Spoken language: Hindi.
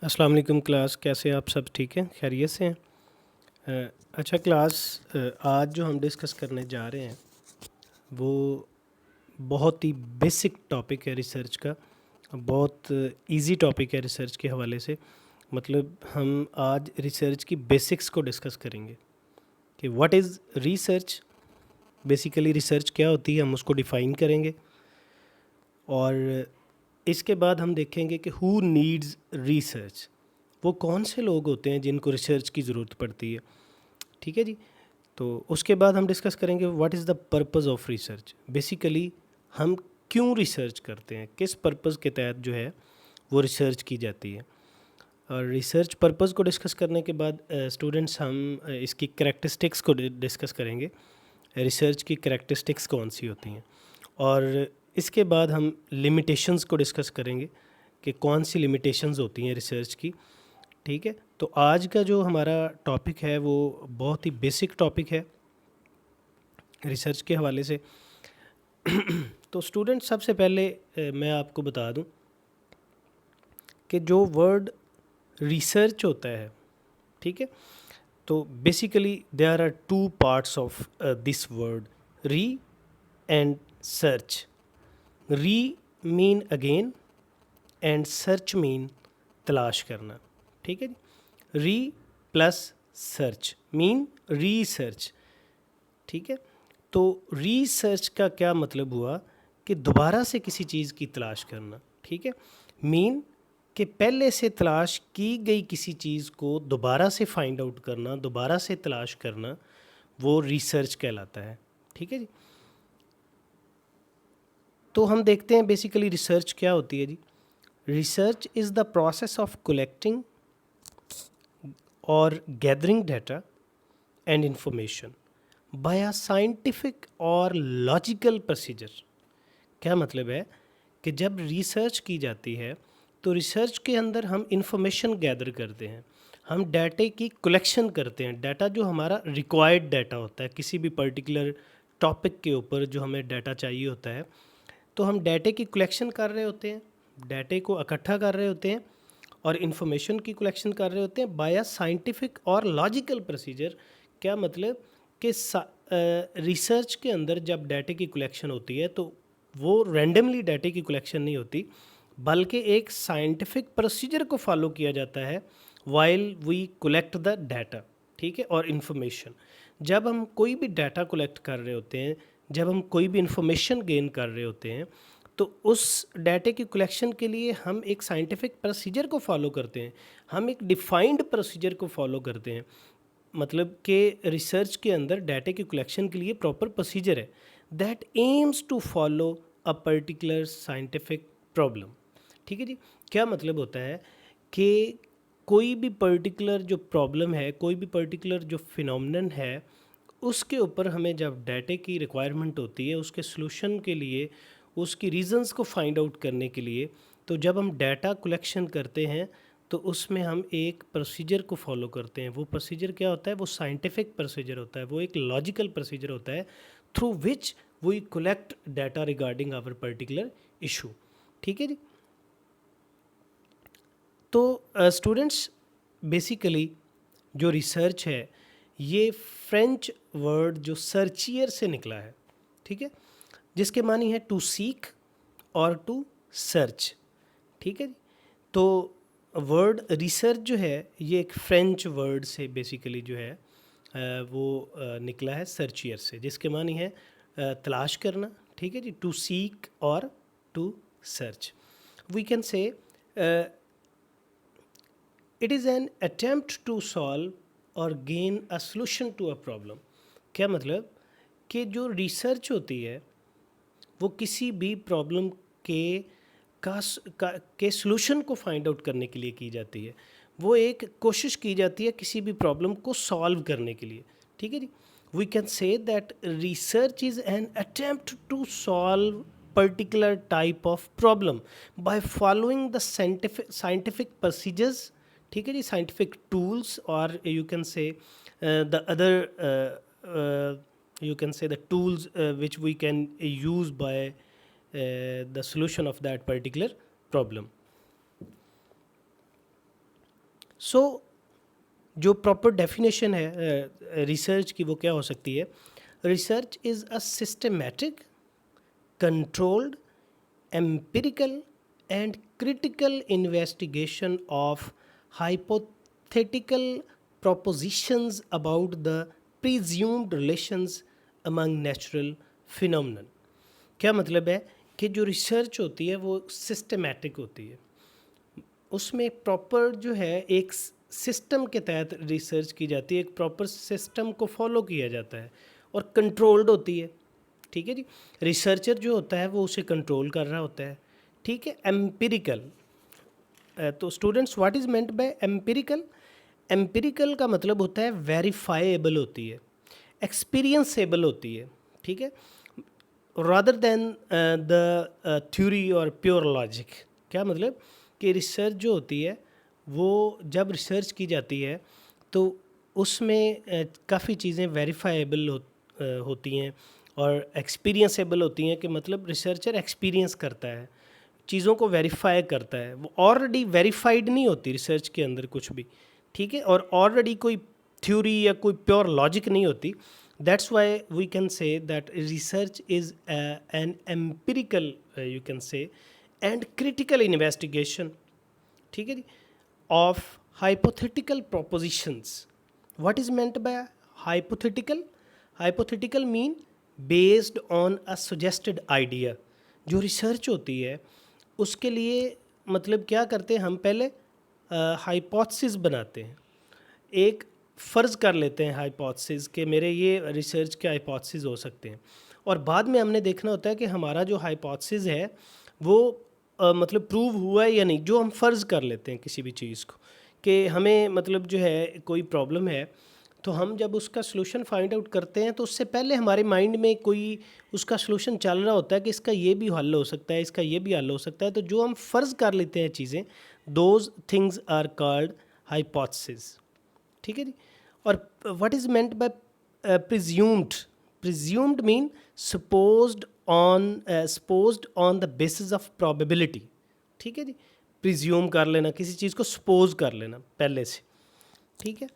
अस्सलाम वालेकुम क्लास, कैसे आप सब ठीक हैं, खैरियत से हैं? अच्छा क्लास, आज जो हम डिस्कस करने जा रहे हैं वो बहुत ही बेसिक टॉपिक है रिसर्च का। बहुत इजी टॉपिक है रिसर्च के हवाले से। मतलब हम आज रिसर्च की बेसिक्स को डिस्कस करेंगे कि what is research, basically research क्या होती है, हम उसको डिफ़ाइन करेंगे। और इसके बाद हम देखेंगे कि हु नीड्स रिसर्च, वो कौन से लोग होते हैं जिनको रिसर्च की ज़रूरत पड़ती है। ठीक है जी। तो उसके बाद हम डिस्कस करेंगे what is the purpose of research. Basically हम क्यों रिसर्च करते हैं, किस पर्पज़ के तहत जो है वो रिसर्च की जाती है। और रिसर्च पर्पज़ को डिस्कस करने के बाद स्टूडेंट्स हम इसकी करेक्टरिस्टिक्स को डिस्कस करेंगे। रिसर्च की करेक्टरिस्टिक्स कौन सी होती हैं, और इसके बाद हम लिमिटेशंस को डिस्कस करेंगे कि कौन सी लिमिटेशंस होती हैं रिसर्च की। ठीक है, तो आज का जो हमारा टॉपिक है वो बहुत ही बेसिक टॉपिक है रिसर्च के हवाले से। तो स्टूडेंट, सबसे पहले मैं आपको बता दूं कि जो वर्ड रिसर्च होता है, ठीक है, तो basically there are two parts of this word, re and search. Re mean again and search mean तलाश करना। ठीक है जी। री प्लस सर्च मीन रीसर्च। ठीक है, तो रीसर्च का क्या मतलब हुआ कि दोबारा से किसी चीज़ की तलाश करना। ठीक है, मीन कि पहले से तलाश की गई किसी चीज़ को दोबारा से फाइंड आउट करना, दोबारा से तलाश करना, वो रिसर्च कहलाता है। ठीक है जी। तो हम देखते हैं बेसिकली रिसर्च क्या होती है जी। Research is the process of collecting और gathering data and information by a scientific और लॉजिकल प्रोसीजर। क्या मतलब है कि जब रिसर्च की जाती है तो रिसर्च के अंदर हम इंफॉर्मेशन गैदर करते हैं, हम डाटे की कलेक्शन करते हैं। डाटा जो हमारा रिक्वायर्ड डाटा होता है, किसी भी पर्टिकुलर टॉपिक के ऊपर जो हमें डाटा चाहिए होता है, तो हम डाटे की कलेक्शन कर रहे होते हैं, डाटे को इकट्ठा कर रहे होते हैं और इन्फॉर्मेशन की कलेक्शन कर रहे होते हैं बाय अ साइंटिफिक और लॉजिकल प्रोसीजर। क्या मतलब कि रिसर्च के अंदर जब डाटे की कलेक्शन होती है तो वो रैंडमली डाटे की कलेक्शन नहीं होती, बल्कि एक साइंटिफिक प्रोसीजर को फॉलो किया जाता है while we collect the data. ठीक है, और इन्फॉर्मेशन, जब हम कोई भी डाटा कलेक्ट कर रहे होते हैं, जब हम कोई भी इंफॉर्मेशन गेन कर रहे होते हैं, तो उस डाटे की कलेक्शन के लिए हम एक साइंटिफिक प्रोसीजर को फॉलो करते हैं, हम एक डिफाइंड प्रोसीजर को फॉलो करते हैं। मतलब कि रिसर्च के अंदर डाटे की कलेक्शन के लिए प्रॉपर प्रोसीजर है that aims to follow a particular scientific problem. ठीक है जी। क्या मतलब होता है कि कोई भी पर्टिकुलर जो प्रॉब्लम है, कोई भी पर्टिकुलर जो फिनोमिनन है, उसके ऊपर हमें जब डाटे की रिक्वायरमेंट होती है उसके सलूशन के लिए, उसकी रीजंस को फाइंड आउट करने के लिए, तो जब हम डाटा कलेक्शन करते हैं तो उसमें हम एक प्रोसीजर को फॉलो करते हैं। वो प्रोसीजर क्या होता है? वो साइंटिफिक प्रोसीजर होता है, वो एक लॉजिकल प्रोसीजर होता है through which we collect data regarding our particular issue. ठीक है जी। तो स्टूडेंट्स, बेसिकली जो रिसर्च है ये फ्रेंच वर्ड जो सर्चियर से निकला है, ठीक है, जिसके मानी है टू सीक और टू सर्च। ठीक है जी। तो वर्ड रिसर्च जो है ये एक फ्रेंच वर्ड से बेसिकली जो है वो निकला है सर्चियर से, जिसके मानी है तलाश करना। ठीक है जी, टू सीक और to search. We can say it is an attempt to solve और gain a solution to a problem. क्या मतलब कि जो रिसर्च होती है वो किसी भी प्रॉब्लम के के सॉल्यूशन को फाइंड आउट करने के लिए की जाती है। वो एक कोशिश की जाती है किसी भी प्रॉब्लम को सॉल्व करने के लिए। ठीक है जी। We can say that research is an attempt to solve particular type of problem by following the scientific procedures। ठीक है जी, scientific tools, or you can say the other you can say the tools which we can use by the solution of that particular problem। सो जो प्रॉपर डेफिनेशन है रिसर्च की वो क्या हो सकती है? Research is a systematic, controlled, empirical and critical investigation of hypothetical propositions about the presumed relations among natural phenomenon। क्या मतलब है कि जो रिसर्च होती है वो सिस्टमैटिक होती है, उसमें प्रॉपर जो है एक सिस्टम के तहत रिसर्च की जाती है, एक प्रॉपर सिस्टम को फॉलो किया जाता है और कंट्रोल्ड होती है। ठीक है जी। रिसर्चर जो होता है वो उसे कंट्रोल कर रहा होता है। ठीक है। एम्पिरिकल, तो students what is meant bye empirical? Empirical का मतलब होता है वेरीफाइएबल होती है, एक्सपीरियंसेबल होती है। ठीक है। रादर देन द थ्योरी और प्योर लॉजिक। क्या मतलब कि रिसर्च जो होती है वो जब रिसर्च की जाती है तो उसमें काफ़ी चीज़ें वेरीफाइएबल होती हैं और एक्सपीरियंसेबल होती हैं, कि मतलब रिसर्चर एक्सपीरियंस करता है, चीज़ों को वेरीफाई करता है। वो ऑलरेडी वेरीफाइड नहीं होती रिसर्च के अंदर कुछ भी। ठीक है। और ऑलरेडी कोई थ्योरी या कोई प्योर लॉजिक नहीं होती। That's why we can say that research is an empirical, you can say, and critical investigation. ठीक है जी। Of hypothetical propositions. What is meant by hypothetical? Hypothetical mean based on a suggested idea. जो रिसर्च होती है उसके लिए मतलब क्या करते हैं, हम पहले हाइपोथेसिस बनाते हैं, एक फ़र्ज़ कर लेते हैं हाइपोथेसिस के मेरे ये रिसर्च के हाइपोथेसिस हो सकते हैं, और बाद में हमने देखना होता है कि हमारा जो हाइपोथेसिस है वो मतलब प्रूव हुआ है या नहीं। जो हम फ़र्ज़ कर लेते हैं किसी भी चीज़ को कि हमें मतलब जो है कोई प्रॉब्लम है, तो हम जब उसका सलूशन फाइंड आउट करते हैं तो उससे पहले हमारे माइंड में कोई उसका सलूशन चल रहा होता है कि इसका ये भी हल हो सकता है, इसका ये भी हल हो सकता है। तो जो हम फ़र्ज़ कर लेते हैं चीज़ें, those things are called hypothesis. ठीक है जी। और what is meant by presumed? Presumed mean supposed on the basis of probability. ठीक है जी। प्रिज्यूम कर लेना, किसी चीज़ को सपोज कर लेना पहले से। ठीक है।